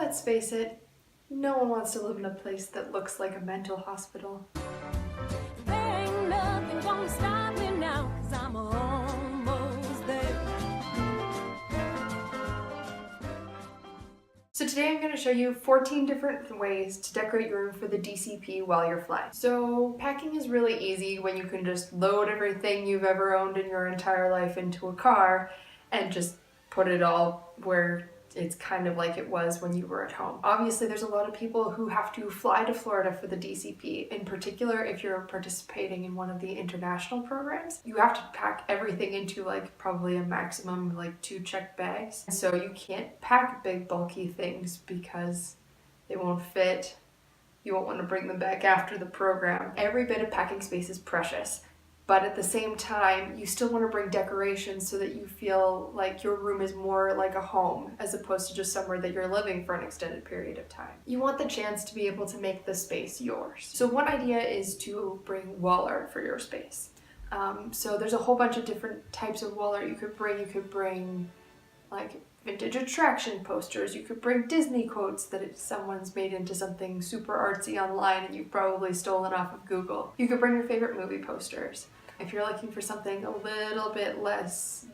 let's face it, no one wants to live in a place that looks like a mental hospital. There ain't nothing gonna stop me now, 'cause I'm almost there. So today I'm going to show you 14 different ways to decorate your room for the DCP while you're flying. So packing is really easy when you can just load everything you've ever owned in your entire life into a car and just put it all where it's kind of like it was when you were at home. Obviously, there's a lot of people who have to fly to Florida for the DCP. In particular, if you're participating in one of the international programs, you have to pack everything into like probably a maximum of like 2 checked bags. So you can't pack big bulky things because they won't fit. You won't want to bring them back after the program. Every bit of packing space is precious. But at the same time, you still want to bring decorations so that you feel like your room is more like a home as opposed to just somewhere that you're living for an extended period of time. You want the chance to be able to make the space yours. So one idea is to bring wall art for your space. So there's a whole bunch of different types of wall art you could bring. You could bring like vintage attraction posters. You could bring Disney quotes that someone's made into something super artsy online and you've probably stolen off of Google. You could bring your favorite movie posters. If you're looking for something a little bit less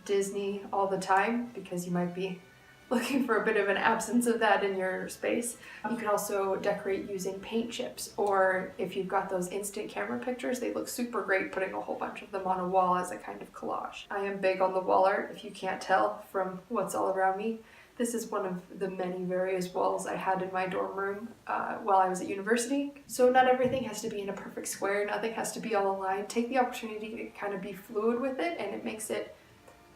Disney all the time, because you might be looking for a bit of an absence of that in your space, you could also decorate using paint chips, or if you've got those instant camera pictures, they look super great putting a whole bunch of them on a wall as a kind of collage. I am big on the wall art, if you can't tell from what's all around me. This is one of the many various walls I had in my dorm room while I was at university. So not everything has to be in a perfect square, nothing has to be all aligned. Take the opportunity to kind of be fluid with it, and it makes it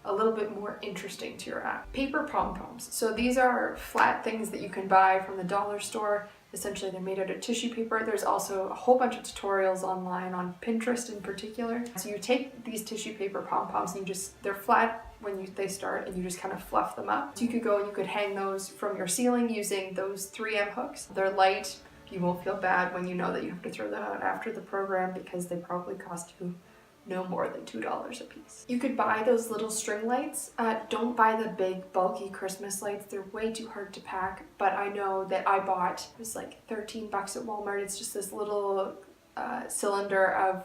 a little bit more interesting to your app. Paper pom-poms. So these are flat things that you can buy from the dollar store. Essentially they're made out of tissue paper. There's also a whole bunch of tutorials online on Pinterest in particular. So you take these tissue paper pom-poms and they're flat when they start and you just kind of fluff them up. So you could go and you could hang those from your ceiling using those 3M hooks. They're light. You won't feel bad when you know that you have to throw them out after the program because they probably cost you no more than $2 a piece. You could buy those little string lights. Don't buy the big bulky Christmas lights. They're way too hard to pack, but I know that I bought, it was like 13 bucks at Walmart. It's just this little cylinder of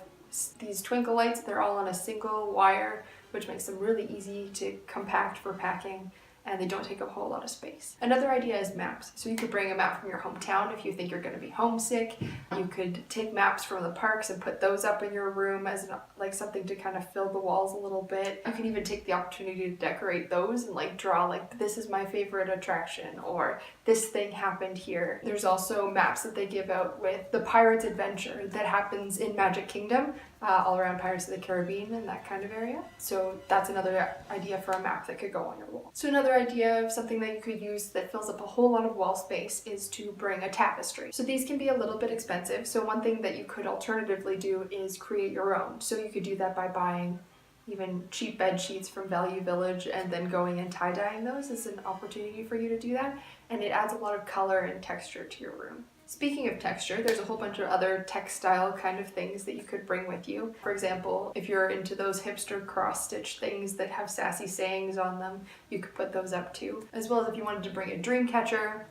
these twinkle lights. They're all on a single wire, which makes them really easy to compact for packing, and they don't take up a whole lot of space. Another idea is maps. So you could bring a map from your hometown if you think you're going to be homesick. You could take maps from the parks and put those up in your room as like something to kind of fill the walls a little bit. You can even take the opportunity to decorate those and like draw like, this is my favorite attraction, or this thing happened here. There's also maps that they give out with the Pirate's Adventure that happens in Magic Kingdom, all around Pirates of the Caribbean and that kind of area. So that's another idea for a map that could go on your wall. So another idea of something that you could use that fills up a whole lot of wall space is to bring a tapestry. So these can be a little bit expensive. So one thing that you could alternatively do is create your own. So you could do that by buying even cheap bed sheets from Value Village and then going and tie-dyeing those is an opportunity for you to do that. And it adds a lot of color and texture to your room. Speaking of texture, there's a whole bunch of other textile kind of things that you could bring with you. For example, if you're into those hipster cross-stitch things that have sassy sayings on them, you could put those up too. As well as if you wanted to bring a dream catcher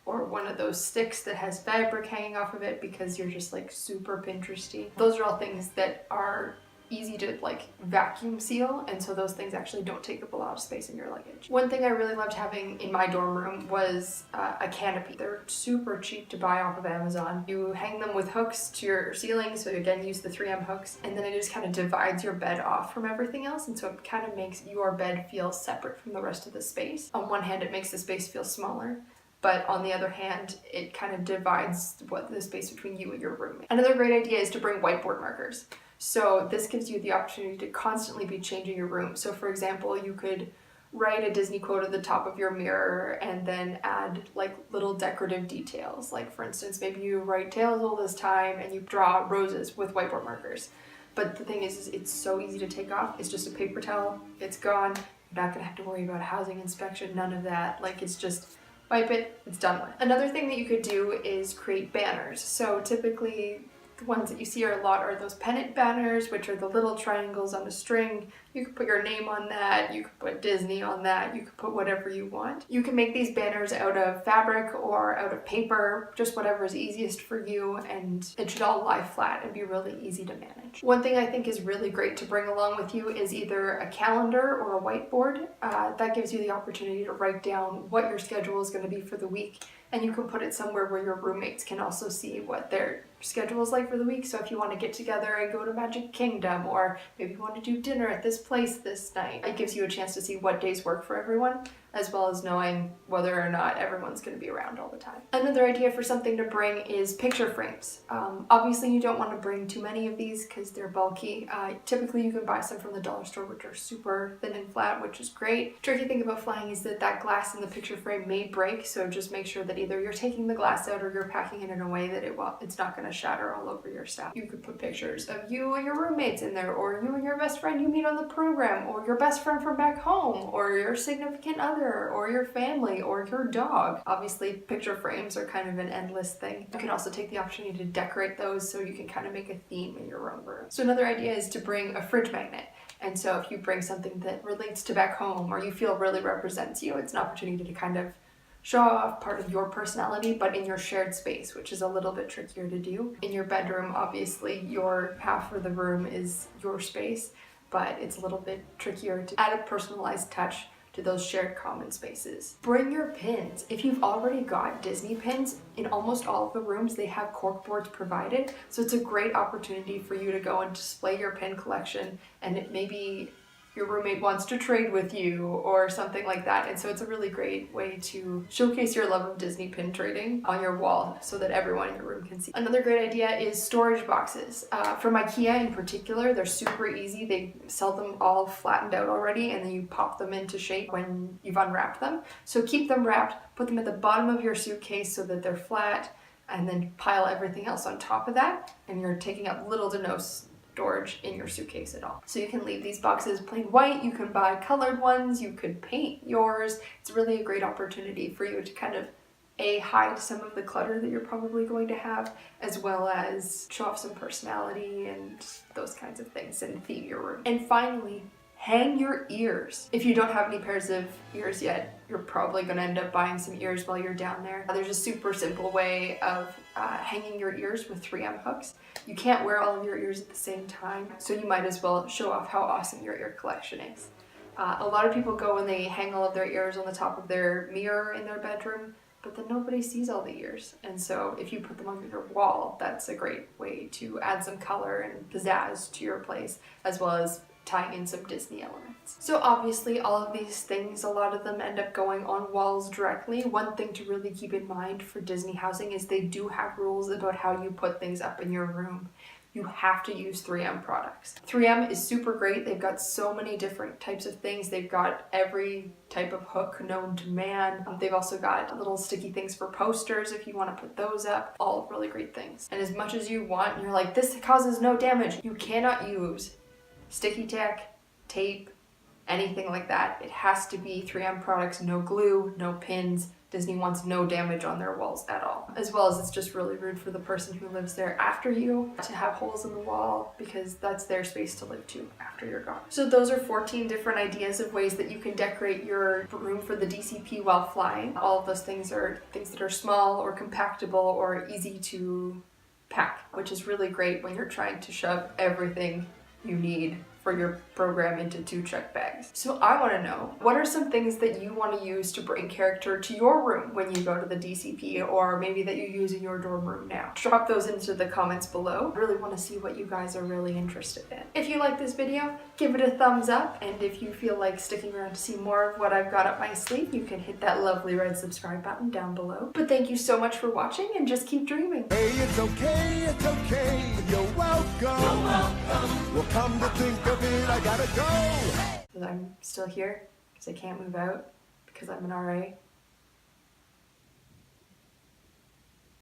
or one of those sticks that has fabric hanging off of it because you're just like super Pinteresty. Those are all things that are easy to like vacuum seal, and so those things actually don't take up a lot of space in your luggage. One thing I really loved having in my dorm room was a canopy. They're super cheap to buy off of Amazon. You hang them with hooks to your ceiling, so again use the 3M hooks, and then it just kind of divides your bed off from everything else, and so it kind of makes your bed feel separate from the rest of the space. On one hand, it makes the space feel smaller, but on the other hand, it kind of divides the space between you and your roommate. Another great idea is to bring whiteboard markers. So this gives you the opportunity to constantly be changing your room. So for example, you could write a Disney quote at the top of your mirror and then add like little decorative details. Like for instance, maybe you write "Tales all this time" and you draw roses with whiteboard markers. But the thing is it's so easy to take off. It's just a paper towel, it's gone. You're not gonna have to worry about a housing inspection, none of that. Like it's just wipe it, it's done with. Another thing that you could do is create banners. So typically The ones that you see a lot are those pennant banners, which are the little triangles on a string. You could put your name on that, you could put Disney on that, you could put whatever you want. You can make these banners out of fabric or out of paper, just whatever is easiest for you, and it should all lie flat and be really easy to manage. One thing I think is really great to bring along with you is either a calendar or a whiteboard. That gives you the opportunity to write down what your schedule is going to be for the week, and you can put it somewhere where your roommates can also see what their schedule is like for the week. So if you want to get together and go to Magic Kingdom, or maybe you want to do dinner at this place this night, it gives you a chance to see what days work for everyone, as well as knowing whether or not everyone's going to be around all the time. Another idea for something to bring is picture frames. Obviously you don't want to bring too many of these because they're bulky. Typically you can buy some from the dollar store, which are super thin and flat, which is great. Tricky thing about flying is that glass in the picture frame may break, so just make sure that either you're taking the glass out or you're packing it in a way that it's not going to shatter all over your stuff. You could put pictures of you and your roommates in there, or you and your best friend you meet on the program, or your best friend from back home, or your significant other, or your family, or your dog. Obviously picture frames are kind of an endless thing. You can also take the opportunity to decorate those so you can kind of make a theme in your own room. So another idea is to bring a fridge magnet. And so if you bring something that relates to back home or you feel really represents you, it's an opportunity to kind of show off part of your personality, but in your shared space, which is a little bit trickier to do. In your bedroom, obviously, your half of the room is your space, but it's a little bit trickier to add a personalized touch to those shared common spaces. Bring your pins. If you've already got Disney pins, in almost all of the rooms, they have cork boards provided, so it's a great opportunity for you to go and display your pin collection, and it maybe your roommate wants to trade with you or something like that. And so it's a really great way to showcase your love of Disney pin trading on your wall so that everyone in your room can see. Another great idea is storage boxes. From IKEA in particular, they're super easy. They sell them all flattened out already, and then you pop them into shape when you've unwrapped them. So keep them wrapped, put them at the bottom of your suitcase so that they're flat, and then pile everything else on top of that, and you're taking up little to no storage in your suitcase at all. So you can leave these boxes plain white, you can buy colored ones, you could paint yours. It's really a great opportunity for you to kind of hide some of the clutter that you're probably going to have, as well as show off some personality and those kinds of things and theme your room. And finally, hang your ears. If you don't have any pairs of ears yet, you're probably going to end up buying some ears while you're down there. There's a super simple way of hanging your ears with 3M hooks. You can't wear all of your ears at the same time, so you might as well show off how awesome your ear collection is. A lot of people go and they hang all of their ears on the top of their mirror in their bedroom, but then nobody sees all the ears. And so if you put them on your wall, that's a great way to add some color and pizzazz to your place, as well as tying in some Disney elements. So obviously all of these things, a lot of them end up going on walls directly. One thing to really keep in mind for Disney housing is they do have rules about how you put things up in your room. You have to use 3M products. 3M is super great. They've got so many different types of things. They've got every type of hook known to man. They've also got little sticky things for posters if you want to put those up. All really great things. And as much as you want, and you're like, this causes no damage, you cannot use sticky tack, tape, anything like that. It has to be 3M products, no glue, no pins. Disney wants no damage on their walls at all. As well as it's just really rude for the person who lives there after you to have holes in the wall, because that's their space to live to after you're gone. So those are 14 different ideas of ways that you can decorate your room for the DCP while flying. All of those things are things that are small or compactable or easy to pack, which is really great when you're trying to shove everything you need for your program into 2 check bags. So I want to know, what are some things that you want to use to bring character to your room when you go to the DCP, or maybe that you use in your dorm room now? Drop those into the comments below. I really want to see what you guys are really interested in. If you like this video, give it a thumbs up, and if you feel like sticking around to see more of what I've got up my sleeve, you can hit that lovely red subscribe button down below. But thank you so much for watching, and just keep dreaming. Hey, it's okay, you're welcome. You're welcome. Well, come to think of it, I gotta go. I'm still here because I can't move out because I'm an RA.